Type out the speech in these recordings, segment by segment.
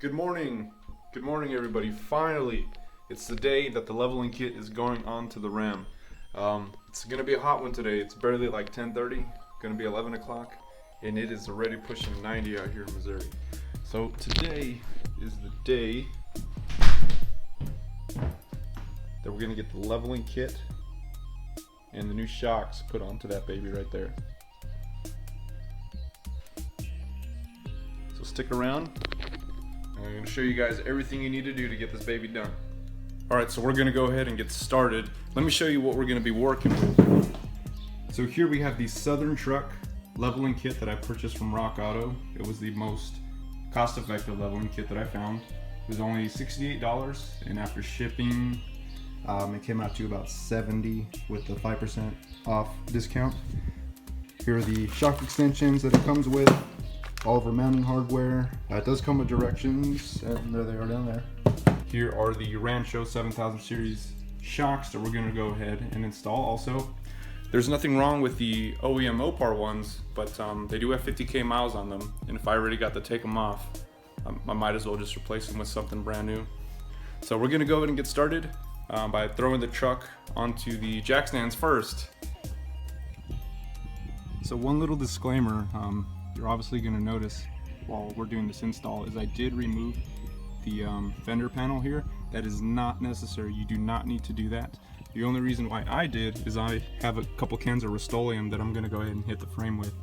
Good morning everybody. Finally, it's the day that the leveling kit is going onto the ram. It's gonna be a hot one today. It's barely like 10:30, gonna be 11 o'clock, and it is already pushing 90 out here in Missouri. So today is the day that we're gonna get the leveling kit and the new shocks put onto that baby right there. So stick around. I'm going to show you guys everything you need to do to get this baby done. Alright, so we're going to go ahead and get started. Let me show you what we're going to be working with. So here we have the Southern Truck leveling kit that I purchased from Rock Auto. It was the most cost-effective leveling kit that I found. It was only $68, and after shipping, it came out to about $70 with the 5% off discount. Here are the shock extensions that it comes with. All of our mounting hardware. It does come with directions, and there they are down there. Here are the Rancho 7000 series shocks that we're going to go ahead and install also. There's nothing wrong with the OEM Mopar ones, but they do have 50k miles on them, and if I already got to take them off, I might as well just replace them with something brand new. So we're going to go ahead and get started by throwing the truck onto the jack stands first. So one little disclaimer, you're obviously going to notice while we're doing this install is I did remove the fender panel here. That is not necessary. You do not need to do that. The only reason why I did is I have a couple cans of Rust-Oleum that I'm going to go ahead and hit the frame with,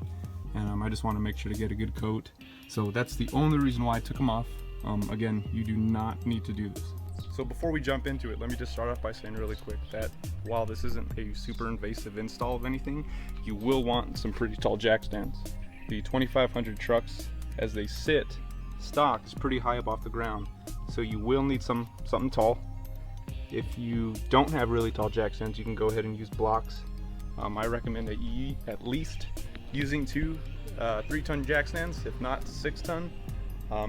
and I just want to make sure to get a good coat. So that's the only reason why I took them off. Again, you do not need to do this. So before we jump into it, let me just start off by saying really quick that while this isn't a super invasive install of anything, you will want some pretty tall jack stands. The 2500 trucks, as they sit stock, is pretty high up off the ground, so you will need something tall. If you don't have really tall jack stands, you can go ahead and use blocks. I recommend that you at least using two 3-ton jack stands, if not 6-ton.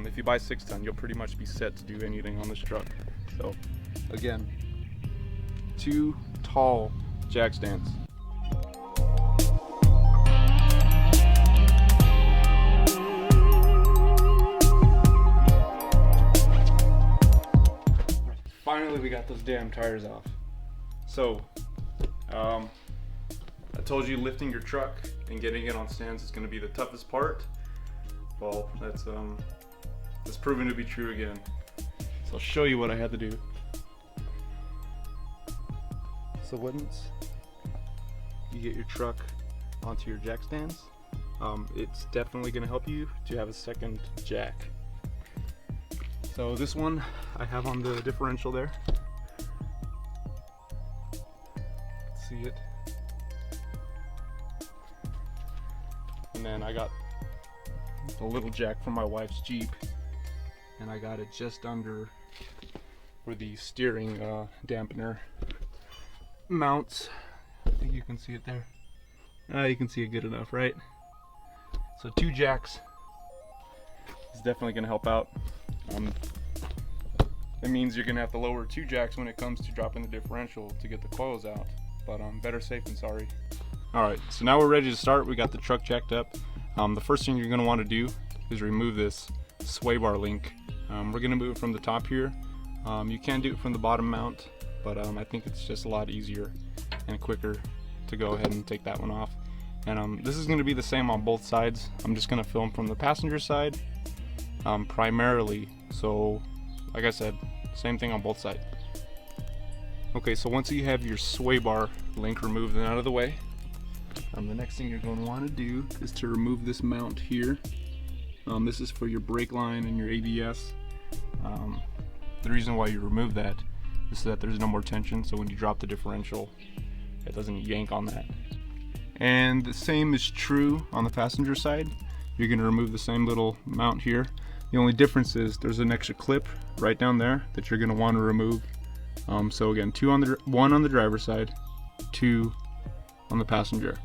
If you buy 6-ton, you'll pretty much be set to do anything on this truck. So again, 2 tall jack stands. Finally, we got those damn tires off. So, I told you lifting your truck and getting it on stands is going to be the toughest part. Well, that's proven to be true again. So I'll show you what I had to do. So once you get your truck onto your jack stands, it's definitely going to help you to have a second jack. So this one I have on the differential there. See it? And then I got a little jack from my wife's Jeep, and I got it just under where the steering dampener mounts. I think you can see it there. You can see it good enough, right? So 2 jacks is definitely going to help out. It means you're gonna have to lower 2 jacks when it comes to dropping the differential to get the coils out, but better safe than sorry. Alright, so now we're ready to start. We got the truck jacked up. The first thing you're gonna want to do is remove this sway bar link. We're gonna move it from the top here. You can do it from the bottom mount, but I think it's just a lot easier and quicker to go ahead and take that one off. And this is gonna be the same on both sides. I'm just gonna film from the passenger side primarily, so like I said, same thing on both sides. Okay, so once you have your sway bar link removed and out of the way, the next thing you're going to want to do is to remove this mount here. This is for your brake line and your ABS. The reason why you remove that is so that there's no more tension, so when you drop the differential, it doesn't yank on that. And the same is true on the passenger side. You're going to remove the same little mount here. The only difference is there's an extra clip right down there that you're going to want to remove. So again, 1 on the driver's side, 2 on the passenger.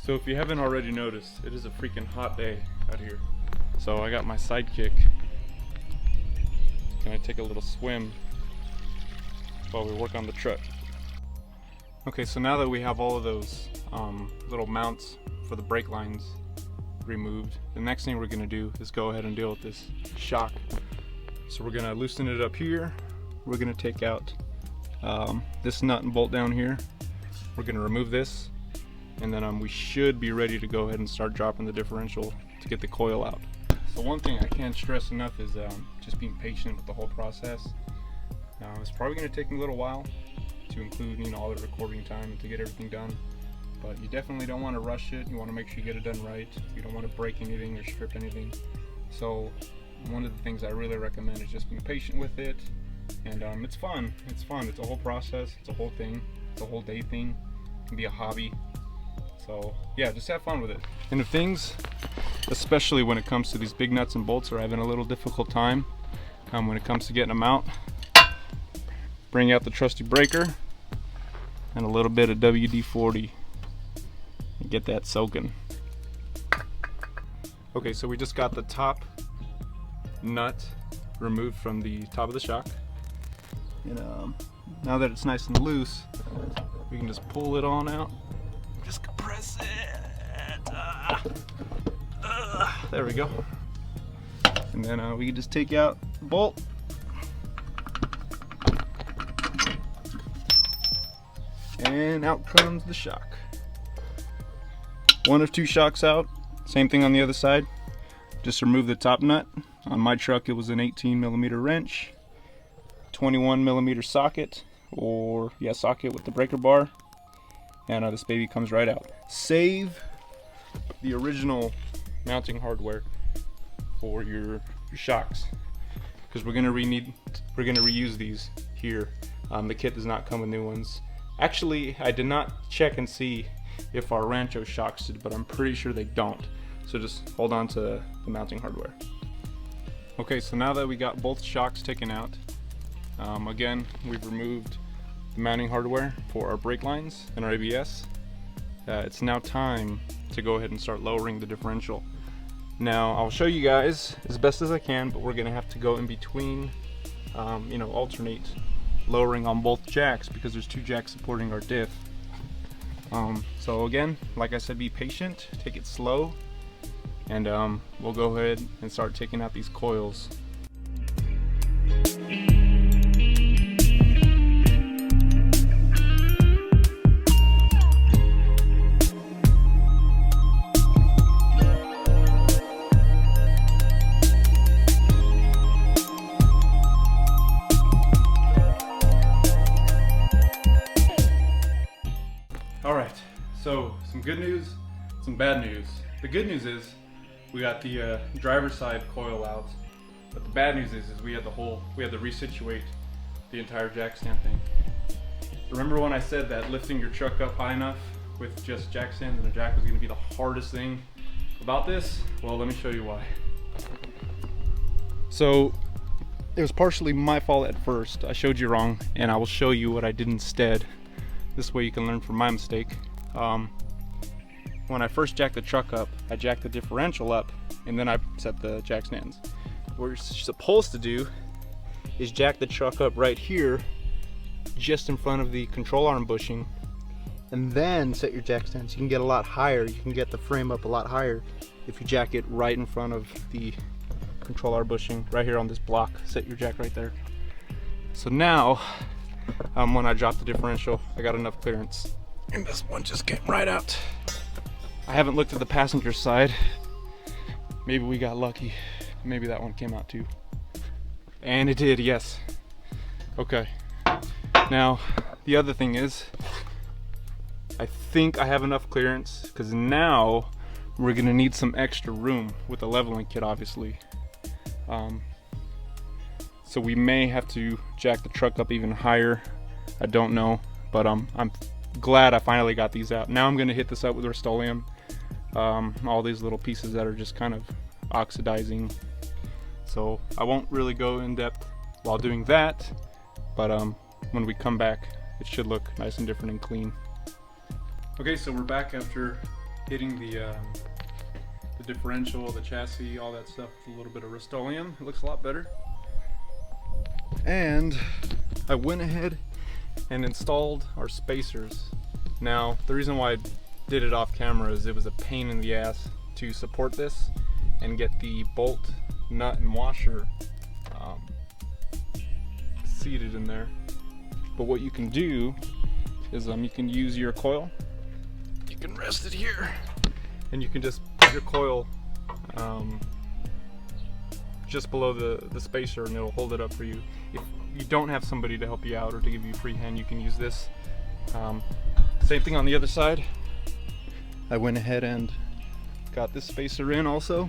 So if you haven't already noticed, it is a freaking hot day out here. So I got my sidekick. Can I take a little swim while we work on the truck? Okay, so now that we have all of those little mounts for the brake lines removed, the next thing we're going to do is go ahead and deal with this shock. So we're going to loosen it up here. We're going to take out this nut and bolt down here. We're going to remove this, and then we should be ready to go ahead and start dropping the differential to get the coil out. So one thing I can't stress enough is just being patient with the whole process. Now it's probably going to take me a little while to include all the recording time and to get everything done, but you definitely don't want to rush it. You want to make sure you get it done right. You don't want to break anything or strip anything. So one of the things I really recommend is just being patient with it, and it's fun. It's a whole process. It's a whole thing. It's a whole day thing. It can be a hobby. So yeah, just have fun with it. And if things, especially when it comes to these big nuts and bolts, are having a little difficult time when it comes to getting them out, bring out the trusty breaker and a little bit of WD-40 and get that soaking. Okay, so we just got the top nut removed from the top of the shock, and now that it's nice and loose, we can just pull it on out. Just compress it. There we go. And then we can just take out the bolt. And out comes the shock. One of two shocks out. Same thing on the other side. Just remove the top nut. On my truck it was an 18mm wrench, 21mm socket, or socket with the breaker bar. And this baby comes right out. Save the original mounting hardware for your shocks, because we're gonna reuse these here. The kit does not come with new ones. Actually, I did not check and see if our Rancho shocks did, but I'm pretty sure they don't. So just hold on to the mounting hardware. Okay, so now that we got both shocks taken out, again, we've removed the mounting hardware for our brake lines and our ABS. It's now time to go ahead and start lowering the differential. Now, I'll show you guys as best as I can, but we're gonna have to go in between, alternate lowering on both jacks, because there's two jacks supporting our diff. So again, like I said, be patient, take it slow, and we'll go ahead and start taking out these coils. Alright, so some good news, some bad news. The good news is we got the driver's side coil out, but the bad news is we had to resituate the entire jack stand thing. Remember when I said that lifting your truck up high enough with just jack stands and a jack was going to be the hardest thing about this? Well, let me show you why. So it was partially my fault at first. I showed you wrong, and I will show you what I did instead. This way you can learn from my mistake. When I first jacked the truck up, I jacked the differential up, and then I set the jack stands. What you're supposed to do is jack the truck up right here, just in front of the control arm bushing, and then set your jack stands. You can get a lot higher. You can get the frame up a lot higher if you jack it right in front of the control arm bushing, right here on this block. Set your jack right there. So now, when I dropped the differential, I got enough clearance, and this one just came right out. I haven't looked at the passenger side. Maybe we got lucky. Maybe that one came out too. And it did, yes. Okay. Now, the other thing is, I think I have enough clearance, because now we're gonna need some extra room with the leveling kit, obviously. So we may have to jack the truck up even higher. I don't know, but I'm glad I finally got these out. Now I'm gonna hit this up with Rust-Oleum. All these little pieces that are just kind of oxidizing. So I won't really go in depth while doing that, but when we come back, it should look nice and different and clean. Okay, so we're back after hitting the differential, the chassis, all that stuff with a little bit of Rust-Oleum. It looks a lot better. And I went ahead and installed our spacers. Now, the reason why I did it off camera is it was a pain in the ass to support this and get the bolt, nut, and washer seated in there. But what you can do is you can use your coil. You can rest it here, and you can just put your coil just below the spacer, and it'll hold it up for you. If you don't have somebody to help you out or to give you a free hand, you can use this. Same thing on the other side. I went ahead and got this spacer in also.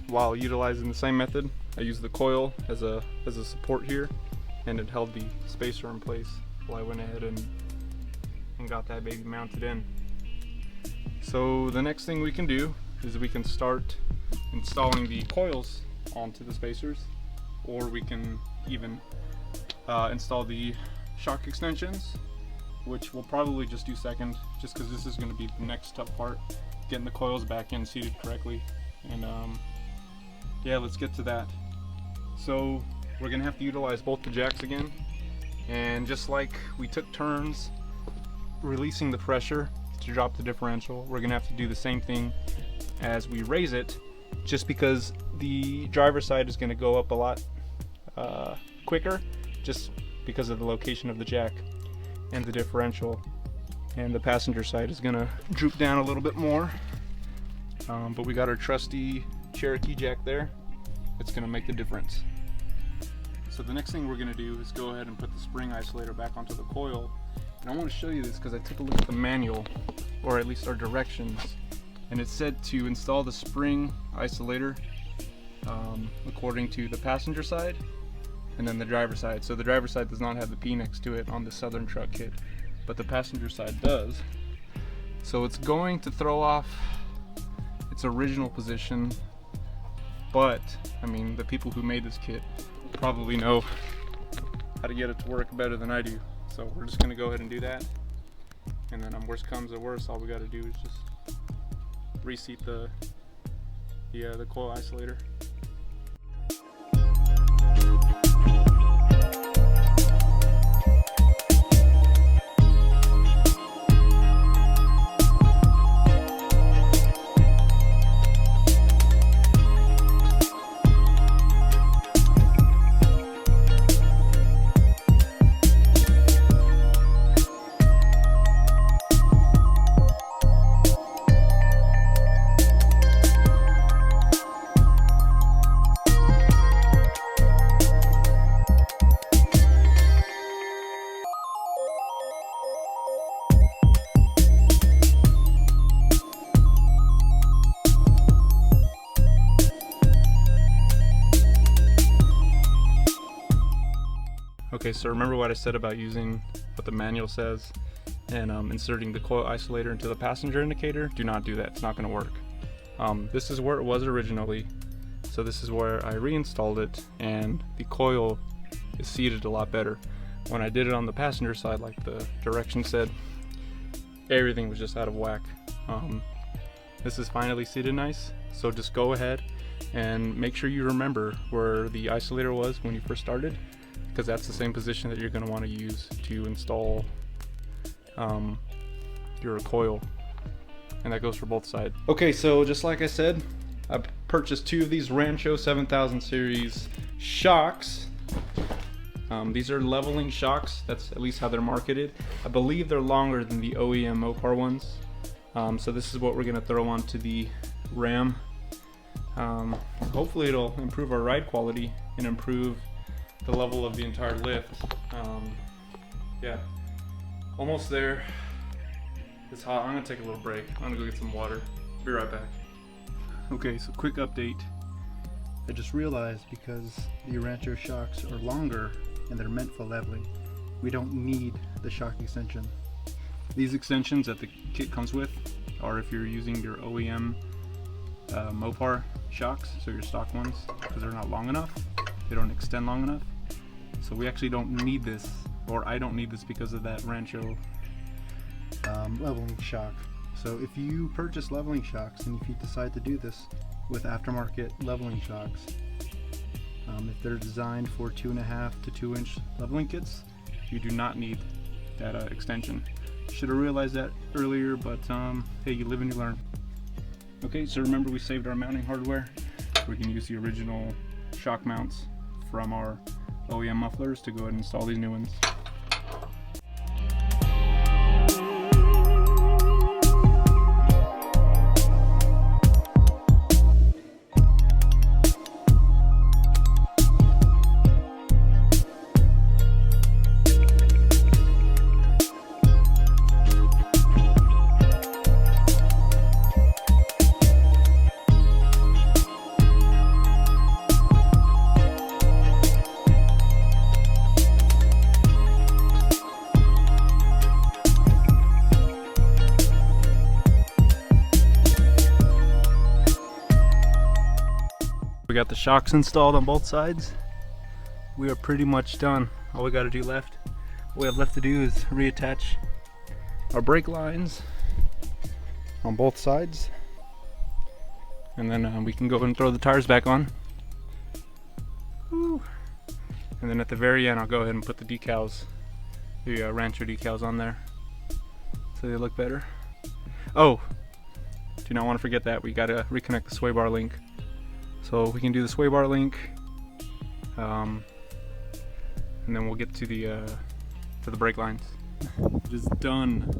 While utilizing the same method, I used the coil as a support here, and it held the spacer in place while I went ahead and got that baby mounted in. So the next thing we can do is we can start installing the coils onto the spacers, or we can even install the shock extensions, which we'll probably just do second, just because this is going to be the next tough part, getting the coils back in seated correctly. And yeah, let's get to that. So we're going to have to utilize both the jacks again, and just like we took turns releasing the pressure to drop the differential, we're going to have to do the same thing as we raise it, just because the driver's side is going to go up a lot quicker, just because of the location of the jack and the differential, and the passenger side is going to droop down a little bit more. But we got our trusty Cherokee jack there. It's going to make the difference. So the next thing we're going to do is go ahead and put the spring isolator back onto the coil. And I want to show you this because I took a look at the manual, or at least our directions, and it said to install the spring isolator according to the passenger side and then the driver's side. So the driver's side does not have the P next to it on the Southern truck kit, but the passenger side does. So it's going to throw off its original position, but I mean, the people who made this kit probably know how to get it to work better than I do. So we're just gonna go ahead and do that, and then worst comes to worst, all we got to do is just reseat the coil isolator. Okay, so remember what I said about using what the manual says and inserting the coil isolator into the passenger indicator? Do not do that, it's not going to work. This is where it was originally, so this is where I reinstalled it, and the coil is seated a lot better. When I did it on the passenger side, like the direction said, everything was just out of whack. This is finally seated nice, so just go ahead and make sure you remember where the isolator was when you first started, because that's the same position that you're going to want to use to install your coil, and that goes for both sides. Okay, so just like I said, I purchased 2 of these Rancho 7000 series shocks. These are leveling shocks, that's at least how they're marketed. I believe they're longer than the OEM Mopar ones. So this is what we're going to throw onto the ram. Hopefully it'll improve our ride quality and improve the level of the entire lift. Yeah, almost there. It's hot. I'm gonna take a little break. I'm gonna go get some water. Be right back. Okay, so quick update. I just realized because the Rancho shocks are longer and they're meant for leveling, we don't need the shock extension. These extensions that the kit comes with are if you're using your OEM Mopar shocks, so your stock ones, because they're not long enough. They don't extend long enough. So we actually don't need this, or I don't need this because of that Rancho leveling shock. So if you purchase leveling shocks, and if you decide to do this with aftermarket leveling shocks, if they're designed for 2.5 to 2 inch leveling kits, you do not need that extension. Should have realized that earlier, but hey, you live and you learn. Okay, so remember we saved our mounting hardware. We can use the original shock mounts from our OEM mufflers to go ahead and install these new ones. We got the shocks installed on both sides. We are pretty much done. All we got to do left, what we have left to do is reattach our brake lines on both sides, and then we can go and throw the tires back on. Woo. And then at the very end, I'll go ahead and put the decals, the Rancho decals on there, so they look better. Oh, do not want to forget that we got to reconnect the sway bar link. So we can do the sway bar link, and then we'll get to the brake lines. It is done.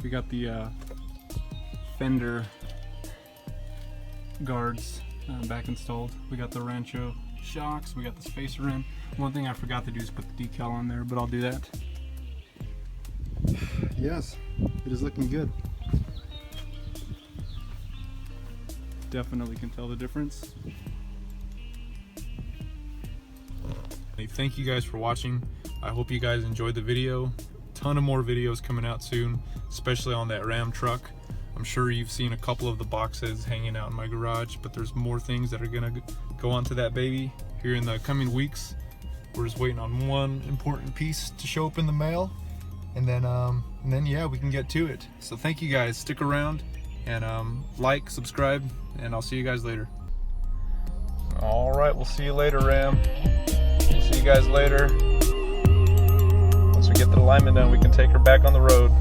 We got the fender guards back installed. We got the Rancho shocks. We got the spacer in. One thing I forgot to do is put the decal on there, but I'll do that. Yes, it is looking good. Definitely can tell the difference. Hey, thank you guys for watching. I hope you guys enjoyed the video. Ton of more videos coming out soon, especially on that Ram truck. I'm sure you've seen a couple of the boxes hanging out in my garage, but there's more things that are gonna go onto that baby here in the coming weeks. We're just waiting on one important piece to show up in the mail, and then yeah, we can get to it. So thank you guys, stick around and like, subscribe, and I'll see you guys later. All right, we'll see you later, Ram. We'll see you guys later. Once we get the alignment done, we can take her back on the road.